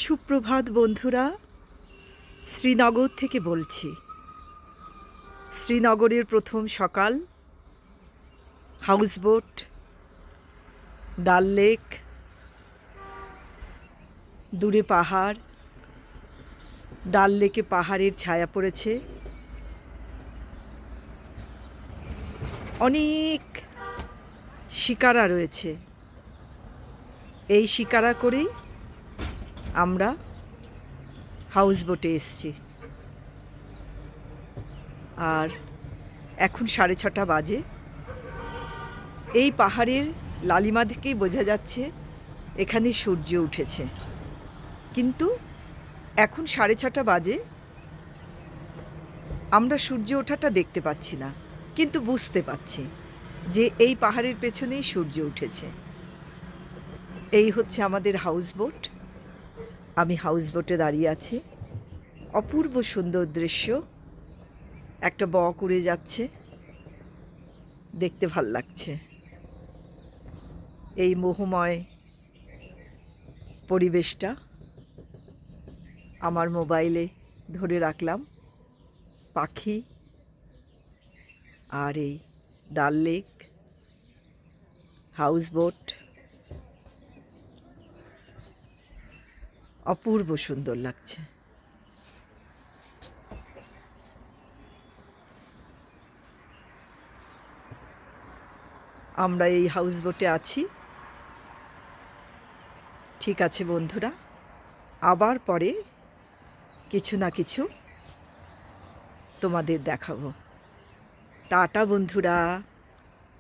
সুপ্রভাত বন্ধুরা, শ্রীনগর থেকে বলছি। শ্রীনগরের প্রথম সকাল, হাউসবোট, ডাল লেক, দূরে পাহাড়। ডাল লেকে পাহাড়ের ছায়া পড়েছে, অনেক শিকারা রয়েছে। এই শিকারা করেই আমরা হাউসবোটে এসছি। আর এখন 6:30 বাজে। এই পাহাড়ের লালিমা থেকেই বোঝা যাচ্ছে এখানে সূর্য উঠেছে, কিন্তু এখন 6:30 বাজে, আমরা সূর্য ওঠাটা দেখতে পাচ্ছি না, কিন্তু বুঝতে পাচ্ছি যে এই পাহাড়ের পেছনেই সূর্য উঠেছে। এই হচ্ছে আমাদের হাউসবোট। আমি হাউসবোটে দাঁড়িয়ে আছি। অপূর্ব সুন্দর দৃশ্য। একটা বক উড়ে যাচ্ছে, দেখতে ভাল লাগছে। এই মোহময় পরিবেশটা আমার মোবাইলে ধরে রাখলাম। পাখি আর এই ডাল লেক, হাউসবোট, অপূর্ব সুন্দর লাগছে। আমরা এই হাউসবোটে আছি। ঠিক আছে বন্ধুরা, আবার পরে কিছু না কিছু তোমাদের দেখাবো। টাটা বন্ধুরা।